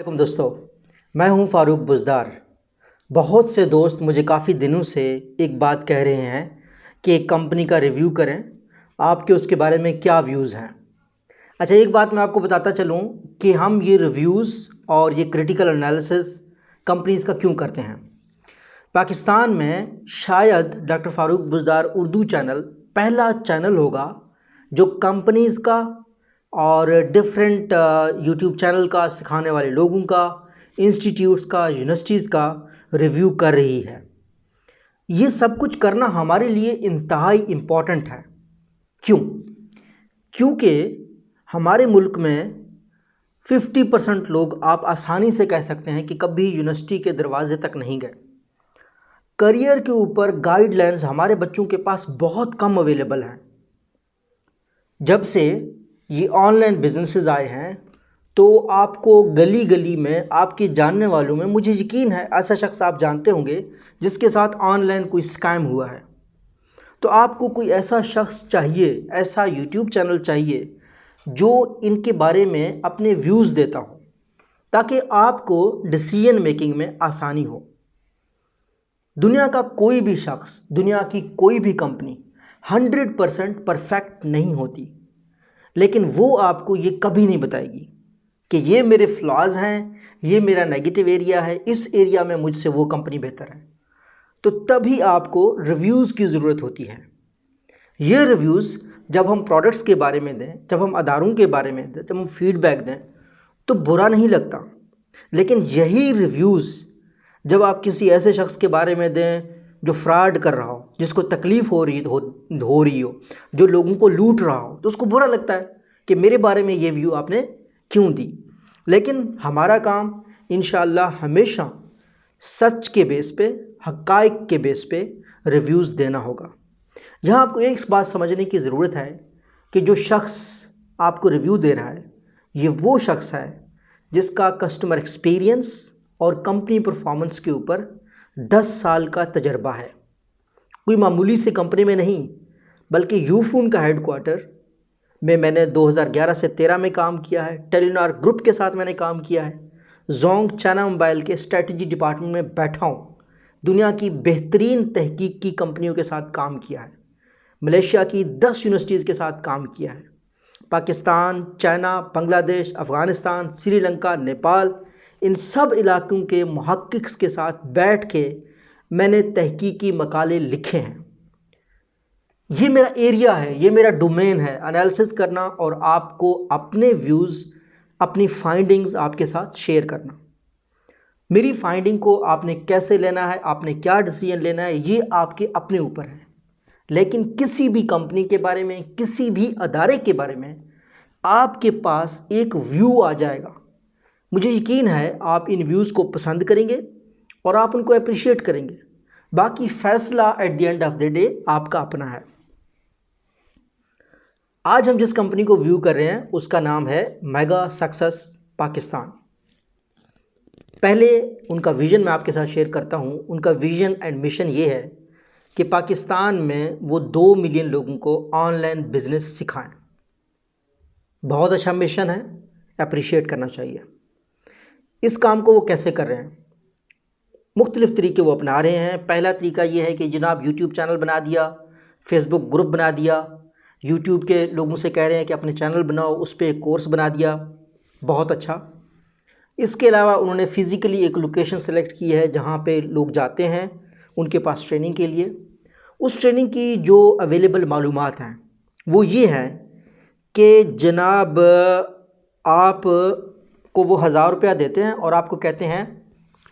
वालेकुम दोस्तों, मैं हूं फारूक बुज़दार। बहुत से दोस्त मुझे काफ़ी दिनों से एक बात कह रहे हैं कि एक कंपनी का रिव्यू करें, आपके उसके बारे में क्या व्यूज़ हैं। अच्छा, एक बात मैं आपको बताता चलूं कि हम ये रिव्यूज़ और ये क्रिटिकल एनालिसिस कंपनीज़ का क्यों करते हैं। पाकिस्तान में शायद डॉक्टर फारूक बुज़दार उर्दू चैनल पहला चैनल होगा जो कंपनीज़ का और डिफरेंट यूट्यूब चैनल का, सिखाने वाले लोगों का, इंस्टीट्यूट्स का, यूनिवर्सिटीज़ का रिव्यू कर रही है। ये सब कुछ करना हमारे लिए इंतहाई इम्पॉर्टेंट है। क्यों? क्योंकि हमारे मुल्क में 50% लोग, आप आसानी से कह सकते हैं कि कभी यूनिवर्सिटी के दरवाजे तक नहीं गए। करियर के ऊपर गाइडलाइंस हमारे बच्चों के पास बहुत कम अवेलेबल हैं। जब से ये ऑनलाइन बिजनेसेस आए हैं तो आपको गली गली में, आपके जानने वालों में, मुझे यकीन है ऐसा शख्स आप जानते होंगे जिसके साथ ऑनलाइन कोई स्कैम हुआ है। तो आपको कोई ऐसा शख्स चाहिए, ऐसा यूट्यूब चैनल चाहिए जो इनके बारे में अपने व्यूज़ देता हो, ताकि आपको डिसीजन मेकिंग में आसानी हो। दुनिया का कोई भी शख्स, दुनिया की कोई भी कंपनी 100% परफेक्ट नहीं होती, लेकिन वो आपको ये कभी नहीं बताएगी कि ये मेरे फ्लॉज हैं, ये मेरा नेगेटिव एरिया है, इस एरिया में मुझसे वो कंपनी बेहतर है। तो तभी आपको रिव्यूज़ की ज़रूरत होती है। ये रिव्यूज़ जब हम प्रोडक्ट्स के बारे में दें, जब हम अदारों के बारे में दें, जब हम फीडबैक दें तो बुरा नहीं लगता। लेकिन यही रिव्यूज़ जब आप किसी ऐसे शख्स के बारे में दें जो फ्रॉड कर रहा हो, जिसको तकलीफ़ हो रही हो, जो लोगों को लूट रहा हो, तो उसको बुरा लगता है कि मेरे बारे में ये व्यू आपने क्यों दी। लेकिन हमारा काम इंशाअल्लाह हमेशा सच के बेस पे, हक़ाइक़ के बेस पे रिव्यूज़ देना होगा। यहाँ आपको एक बात समझने की ज़रूरत है कि जो शख्स आपको रिव्यू दे रहा है, ये वो शख्स है जिसका कस्टमर एक्सपीरियंस और कंपनी परफॉर्मेंस के ऊपर 10 साल का तजर्बा है। कोई मामूली से कंपनी में नहीं, बल्कि यूफोन का हेडक्वार्टर में मैंने 2011 से 13 में काम किया है। टेलीनॉर ग्रुप के साथ मैंने काम किया है। जोंग चाइना मोबाइल के स्ट्रेटजी डिपार्टमेंट में बैठा हूँ। दुनिया की बेहतरीन तहकीक की कंपनियों के साथ काम किया है। मलेशिया की 10 यूनिवर्सिटीज़ के साथ काम किया है। पाकिस्तान, चाइना, बांग्लादेश, अफ़गानिस्तान, श्रीलंका, नेपाल, इन सब इलाक़ों के मुहक्किक़ के साथ बैठ के मैंने तहकीकी मकाले लिखे हैं। ये मेरा एरिया है, ये मेरा डोमेन है, एनालिसिस करना और आपको अपने व्यूज़, अपनी फाइंडिंग्स आपके साथ शेयर करना। मेरी फाइंडिंग को आपने कैसे लेना है, आपने क्या डिसीजन लेना है, ये आपके अपने ऊपर है। लेकिन किसी भी कंपनी के बारे में, किसी भी अदारे के बारे में आपके पास एक व्यू आ जाएगा। मुझे यकीन है आप इन व्यूज़ को पसंद करेंगे और आप उनको अप्रिशिएट करेंगे। बाकी फ़ैसला at the end of the day आपका अपना है। आज हम जिस कंपनी को व्यू कर रहे हैं उसका नाम है मेगा सक्सेस पाकिस्तान। पहले उनका विज़न मैं आपके साथ शेयर करता हूं। उनका विज़न एंड मिशन ये है कि पाकिस्तान में वो 2 मिलियन लोगों को ऑनलाइन बिजनेस सिखाएं। बहुत अच्छा मिशन है, अप्रिशिएट करना चाहिए। इस काम को वो कैसे कर रहे हैं? मुख्तलिफ़ तरीके वो अपना रहे हैं। पहला तरीका ये है कि जनाब यूट्यूब चैनल बना दिया, फेसबुक ग्रुप बना दिया, यूट्यूब के लोगों से कह रहे हैं कि अपने चैनल बनाओ, उस पर एक कोर्स बना दिया। बहुत अच्छा। इसके अलावा उन्होंने फ़िज़िकली एक लोकेशन सेलेक्ट की है जहाँ पे लोग जाते हैं उनके पास ट्रेनिंग के लिए। उस ट्रेनिंग की जो अवेलेबल मालूमात हैं वो ये है कि जनाब आप को वो 1000 रुपया देते हैं और आपको कहते हैं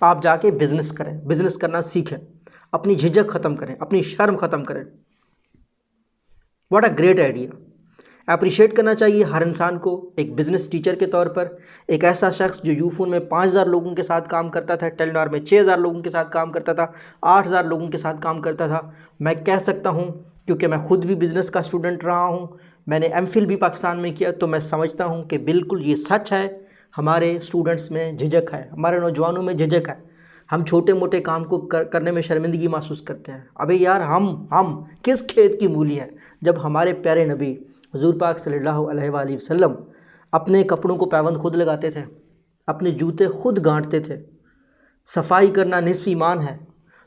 आप जाके बिज़नेस करें, बिज़नेस करना सीखें, अपनी झिझक ख़त्म करें, अपनी शर्म ख़त्म करें। What a great idea. Appreciate करना चाहिए हर इंसान को एक बिज़नेस टीचर के तौर पर। एक ऐसा शख्स जो यूफोन में 5000 लोगों के साथ काम करता था, टेलीनॉर में 6000 लोगों के साथ काम करता था, 8000 लोगों के साथ काम करता था। मैं कह सकता हूँ, क्योंकि मैं ख़ुद भी बिज़नेस का स्टूडेंट रहा हूँ, मैंने एमफिल भी पाकिस्तान में किया, तो मैं समझता हूँ कि बिल्कुल ये सच है। हमारे स्टूडेंट्स में झिझक है, हमारे नौजवानों में झिझक है। हम छोटे मोटे काम को करने में शर्मिंदगी महसूस करते हैं। अबे यार, हम किस खेत की मूली है जब हमारे प्यारे नबी हुज़ूर पाक सल्लल्लाहु अलैहि वसल्लम अपने कपड़ों को पैबंद खुद लगाते थे। अपने जूते खुद गांठते थे। सफाई करना निस्फ ईमान है।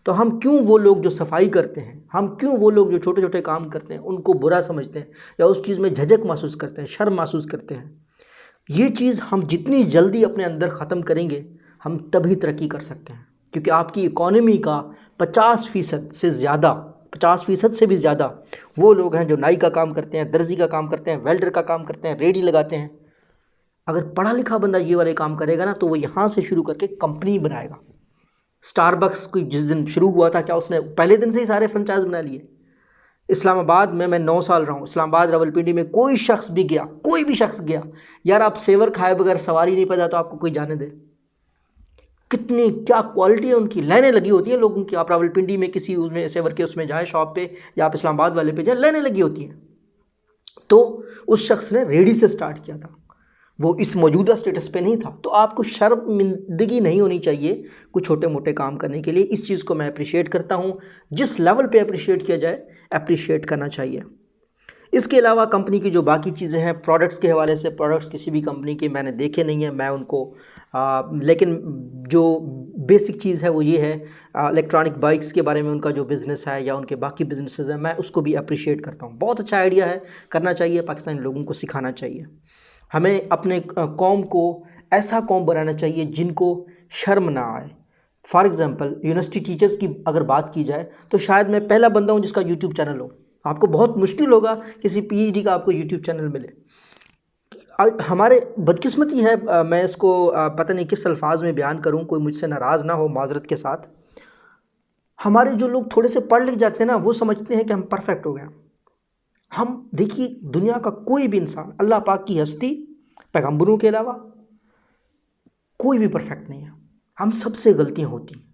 तो हम क्यों वो लोग जो सफाई करते हैं, हम क्यों वो लोग जो छोटे छोटे काम करते हैं उनको बुरा समझते हैं या उस चीज़ में झिझक महसूस करते हैं, शर्म महसूस करते हैं। ये चीज़ हम जितनी जल्दी अपने अंदर ख़त्म करेंगे हम तभी तरक्की कर सकते हैं, क्योंकि आपकी इकॉनमी का 50% से ज़्यादा, 50% से भी ज़्यादा वो लोग हैं जो नाई का काम करते हैं, दर्जी का काम करते हैं, वेल्डर का काम करते हैं, रेडी लगाते हैं। अगर पढ़ा लिखा बंदा ये वाले काम करेगा ना तो वो यहाँ से शुरू करके कंपनी बनाएगा। स्टारबक्स कोई जिस दिन शुरू हुआ था, क्या उसने पहले दिन से ही सारे फ्रेंचाइज बना लिए? इस्लामाबाद में मैं 9 साल रहा हूँ, इस्लामाबाद रावलपिंडी में कोई शख्स भी गया, कोई भी शख्स गया, यार आप सेवर खाए बगैर सवारी नहीं पैदा तो आपको कोई जाने दे? कितनी क्या क्वालिटी है उनकी, लाइनें लगी होती हैं लोगों की। आप रावलपिंडी में किसी उसमें सेवर के उसमें जाए शॉप पे या आप इस्लामाबाद वाले पे जाए, लाइनें लगी होती हैं। तो उस शख्स ने रेडी से स्टार्ट किया था, वो इस मौजूदा स्टेटस पे नहीं था। तो आपको शर्मिंदगी नहीं होनी चाहिए कुछ छोटे मोटे काम करने के लिए। इस चीज़ को मैं अप्रिशिएट करता हूँ। जिस लेवल पे अप्रिशिएट किया जाए अप्रिशिएट करना चाहिए। इसके अलावा कंपनी की जो बाकी चीज़ें हैं, प्रोडक्ट्स के हवाले से, प्रोडक्ट्स किसी भी कंपनी के मैंने देखे नहीं हैं, मैं उनको लेकिन जो बेसिक चीज़ है वो ये है, इलेक्ट्रॉनिक बाइक्स के बारे में उनका जो बिज़नेस है या उनके बाकी बिजनेसेस हैं, मैं उसको भी अप्रिशिएट करता हूँ। बहुत अच्छा आइडिया है, करना चाहिए, पाकिस्तानी लोगों को सिखाना चाहिए। हमें अपने कौम को ऐसा कौम बनाना चाहिए जिनको शर्म ना आए। फॉर एग्ज़ाम्पल यूनिवर्सिटी टीचर्स की अगर बात की जाए तो शायद मैं पहला बंदा हूँ जिसका यूट्यूब चैनल हो। आपको बहुत मुश्किल होगा किसी पीएचडी का आपको यूट्यूब चैनल मिले। हमारे बदकिस्मती है, मैं इसको पता नहीं किस अल्फाज में बयान करूँ, कोई मुझसे नाराज़ ना हो, माजरत के साथ। हमारे जो लोग थोड़े से पढ़ लिख जाते हैं ना, वो समझते हैं कि हम परफेक्ट हो गए। हम देखिए, दुनिया का कोई भी इंसान, अल्लाह पाक की हस्ती पैगंबरों के अलावा कोई भी परफेक्ट नहीं है। हम सबसे गलतियां होती हैं।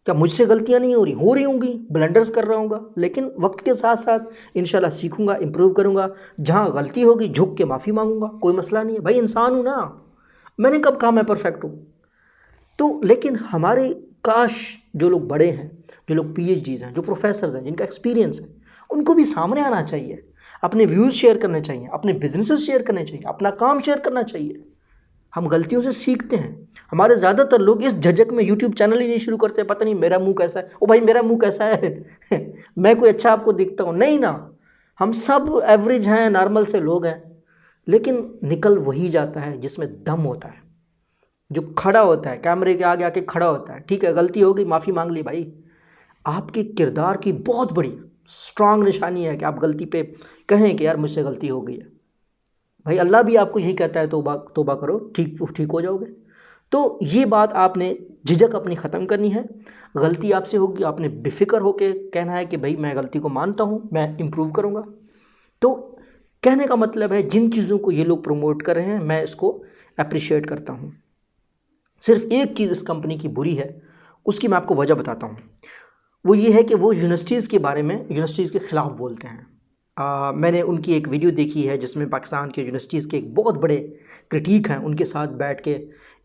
क्या मुझसे गलतियां नहीं हो रही होंगी, ब्लंडर्स कर रहा हूँगा, लेकिन वक्त के साथ साथ इंशाल्लाह सीखूंगा, इम्प्रूव करूँगा। जहाँ गलती होगी झुक के माफ़ी मांगूंगा, कोई मसला नहीं है भाई, इंसान हूँ ना। मैंने कब कहा मैं परफेक्ट हूँ? तो लेकिन हमारे काश जो लोग बड़े हैं, जो लोग पीएचडीज हैं, जो प्रोफेसर्स हैं, जिनका एक्सपीरियंस है, उनको भी सामने आना चाहिए, अपने व्यूज़ शेयर करने चाहिए, अपने बिजनेसेस शेयर करने चाहिए, अपना काम शेयर करना चाहिए। हम गलतियों से सीखते हैं। हमारे ज़्यादातर लोग इस झजक में यूट्यूब चैनल ही नहीं शुरू करते, पता नहीं मेरा मुंह कैसा है, ओ भाई मेरा मुंह कैसा है मैं कोई अच्छा आपको दिखता हूँ? नहीं ना, हम सब एवरेज हैं, नॉर्मल से लोग हैं। लेकिन निकल वही जाता है जिसमें दम होता है, जो खड़ा होता है, कैमरे के आगे आके खड़ा होता है। ठीक है, गलती हो गई, माफ़ी मांग ली भाई। आपके किरदार की बहुत बड़ी स्ट्रांग निशानी है कि आप गलती पे कहें कि यार मुझसे गलती हो गई है। भाई अल्लाह भी आपको यही कहता है, तौबा तौबा करो, ठीक हो जाओगे। तो ये बात आपने झिझक अपनी ख़त्म करनी है। गलती आपसे होगी, आपने बेफिक्र होकर कहना है कि भाई मैं गलती को मानता हूँ, मैं इम्प्रूव करूँगा। तो कहने का मतलब है, जिन चीज़ों को ये लोग प्रमोट कर रहे हैं मैं इसको अप्रिशिएट करता हूँ। सिर्फ एक चीज़ इस कंपनी की बुरी है, उसकी मैं आपको वजह बताता हूँ। वो ये है कि वो यूनिवर्सिटीज़ के बारे में, यूनिवर्सिटीज़ के ख़िलाफ़ बोलते हैं। मैंने उनकी एक वीडियो देखी है जिसमें पाकिस्तान के यूनिवर्सिटीज़ के एक बहुत बड़े क्रिटिक हैं, उनके साथ बैठ के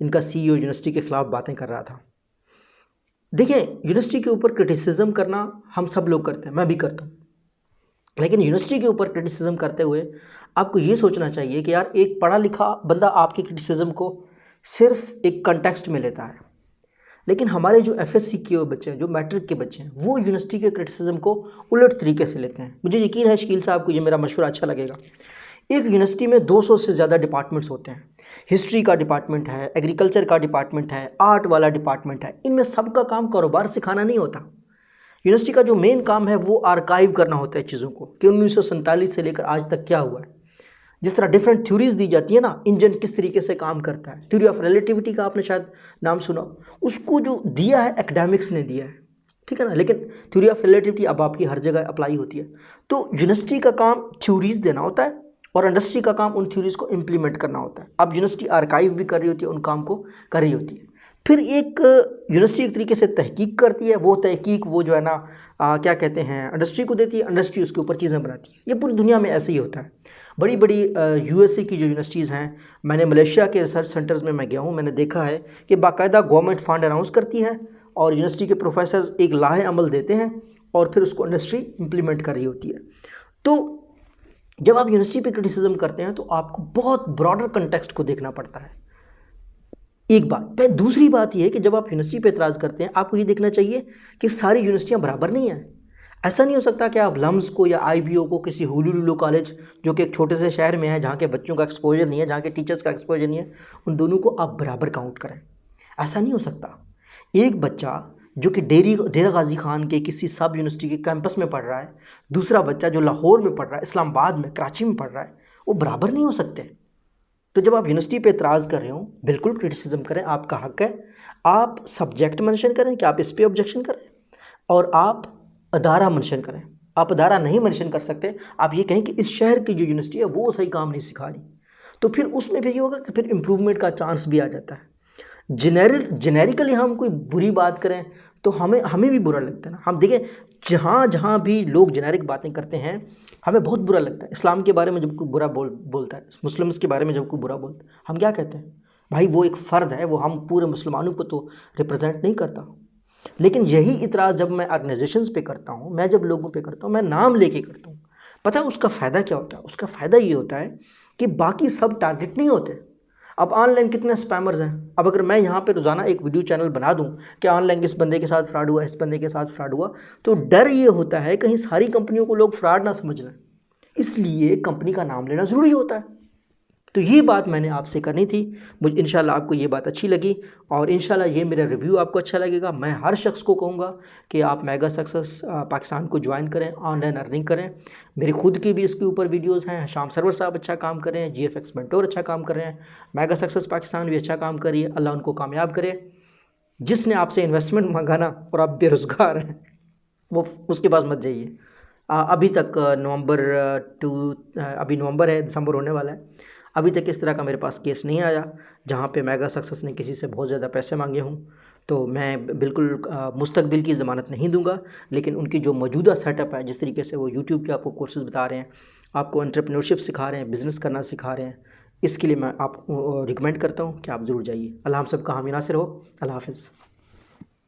इनका सीईओ यूनिवर्सिटी के ख़िलाफ़ बातें कर रहा था। देखिए, यूनिवर्सिटी के ऊपर क्रिटिसिज्म करना हम सब लोग करते हैं, मैं भी करता हूँ। लेकिन यूनिवर्सिटी के ऊपर क्रिटिसिज्म करते हुए आपको ये सोचना चाहिए कि यार एक पढ़ा लिखा बंदा आपकी क्रिटिसिज्म को सिर्फ एक कंटेक्स्ट में लेता है, लेकिन हमारे जो एफएससी के बच्चे हैं, जो मैट्रिक के बच्चे हैं, वो यूनिवर्सिटी के क्रिटिसिज्म को उलट तरीके से लेते हैं। मुझे यकीन है शकील साहब को ये मेरा मशवरा अच्छा लगेगा। एक यूनिवर्सिटी में 200 से ज़्यादा डिपार्टमेंट्स होते हैं। हिस्ट्री का डिपार्टमेंट है, एग्रीकल्चर का डिपार्टमेंट है, आर्ट वाला डिपार्टमेंट है। इनमें सबका काम कारोबार सिखाना नहीं होता। यूनिवर्सिटी का जो मेन काम है वो आर्काइव करना होता है चीज़ों को, कि 1947 से लेकर आज तक क्या हुआ है। जिस तरह डिफरेंट थ्योरीज दी जाती है ना, इंजन किस तरीके से काम करता है, थ्योरी ऑफ रिलेटिविटी का आपने शायद नाम सुना, उसको जो दिया है एकेडमिक्स ने दिया है, ठीक है ना। लेकिन थ्योरी ऑफ रिलेटिविटी अब आपकी हर जगह अप्लाई होती है। तो यूनिवर्सिटी का काम थ्योरीज देना होता है और इंडस्ट्री का काम उन थ्योरीज को इम्प्लीमेंट करना होता है। अब यूनिवर्सिटी आर्काइव भी कर रही होती है, उन काम को कर रही होती है। फिर एक यूनिवर्सिटी एक तरीके से तहकीक करती है, वो तहकीक वो जो है ना क्या कहते हैं, इंडस्ट्री को देती है, इंडस्ट्री उसके ऊपर चीज़ें बनाती है। ये पूरी दुनिया में ऐसे ही होता है। बड़ी बड़ी यूएसए की जो यूनिवर्सिटीज़ हैं, मैंने मलेशिया के रिसर्च सेंटर्स में मैं गया हूँ, मैंने देखा है कि बाकायदा गवर्नमेंट फंड अनाउंस करती है और यूनिवर्सिटी के प्रोफेसर्स एक लाहे अमल देते हैं और फिर उसको इंडस्ट्री इम्प्लीमेंट कर रही होती है। तो जब आप यूनिवर्सिटी पे क्रिटिसिज्म करते हैं तो आपको बहुत ब्रॉडर कंटेक्स्ट को देखना पड़ता है। एक बात। दूसरी बात यह है कि जब आप यूनिवर्सिटी पे एतराज़ करते हैं, आपको ये देखना चाहिए कि सारी यूनिवर्सिटियाँ बराबर नहीं हैं। ऐसा नहीं हो सकता कि आप लम्स को या आईबीओ को किसी हुलूलुलु कॉलेज जो कि एक छोटे से शहर में है, जहाँ के बच्चों का एक्सपोजर नहीं है, जहाँ के टीचर्स का एक्सपोजर नहीं है, उन दोनों को आप बराबर काउंट करें। ऐसा नहीं हो सकता। एक बच्चा जो कि डेरा गाजी खान के किसी सब यूनिवर्सिटी के कैंपस में पढ़ रहा है, दूसरा बच्चा जो लाहौर में पढ़ रहा है, इस्लामाबाद में, कराची में पढ़ रहा है, वो बराबर नहीं हो सकते। तो जब आप यूनिवर्सिटी पे एतराज़ कर रहे हो, बिल्कुल क्रिटिसिज्म करें, आपका हक है। आप सब्जेक्ट मेंशन करें कि आप इस पे ऑब्जेक्शन करें, और आप अदारा मेंशन करें। आप अदारा नहीं मेंशन कर सकते, आप ये कहें कि इस शहर की जो यूनिवर्सिटी है वो सही काम नहीं सिखा रही, तो फिर उसमें फिर ये होगा कि फिर इम्प्रूवमेंट का चांस भी आ जाता है। जेनेरिकली हम कोई बुरी बात करें तो हमें भी बुरा लगता है ना। हम देखें, जहाँ भी लोग जेनेरिक बातें करते हैं हमें बहुत बुरा लगता है। इस्लाम के बारे में जब कोई बुरा बोलता है, मुस्लिम्स के बारे में जब कोई बुरा बोलता है, हम क्या कहते हैं? भाई वो एक फ़र्द है, वो हम पूरे मुसलमानों को तो रिप्रेजेंट नहीं करता। लेकिन यही इतराज़ जब मैं ऑर्गेनाइजेशंस पे करता हूँ, मैं जब लोगों पे करता हूँ, मैं नाम लेके करता हूँ, पता है उसका फ़ायदा क्या होता है? उसका फ़ायदा ये होता है कि बाकी सब टारगेट नहीं होते। अब ऑनलाइन कितने स्पैमर्स हैं। अब अगर मैं यहाँ पे रोज़ाना एक वीडियो चैनल बना दूँ कि ऑनलाइन इस बंदे के साथ फ्रॉड हुआ, इस बंदे के साथ फ्रॉड हुआ, तो डर ये होता है कहीं सारी कंपनियों को लोग फ्रॉड ना समझ लें, इसलिए कंपनी का नाम लेना ज़रूरी होता है। तो ये बात मैंने आपसे करनी थी। मुझे इंशाल्लाह आपको ये बात अच्छी लगी, और इंशाल्लाह ये मेरा रिव्यू आपको अच्छा लगेगा। मैं हर शख्स को कहूँगा कि आप मेगा सक्सेस पाकिस्तान को ज्वाइन करें, ऑनलाइन अर्निंग करें। मेरी खुद की भी इसके ऊपर वीडियोस हैं। शाम सरवर साहब अच्छा काम कर रहे हैं, GFX मेंटोर अच्छा काम कर रहे हैं, मेगा सक्सेस पाकिस्तान भी अच्छा काम कर रही है। अल्लाह उनको कामयाब करे। जिसने आपसे इन्वेस्टमेंट मांगा ना और आप बेरोज़गार हैं, वो उसके पास मत जाइए। अभी तक अभी नवंबर है, दिसंबर होने वाला है, अभी तक इस तरह का मेरे पास केस नहीं आया जहाँ पे मेगा सक्सेस ने किसी से बहुत ज़्यादा पैसे मांगे हों। तो मैं बिल्कुल मुस्तकबिल की ज़मानत नहीं दूंगा, लेकिन उनकी जो मौजूदा सेटअप है, जिस तरीके से वो यूट्यूब के आपको कोर्सेज बता रहे हैं, आपको एंटरप्रेन्योरशिप सिखा रहे हैं, बिज़नेस करना सिखा रहे हैं, इसके लिए मैं आपको रिकमेंड करता हूँ कि आप ज़रूर जाइए। अल्लाह हम सब का हामी नासिर हो। अल्लाह हाफ़िज़।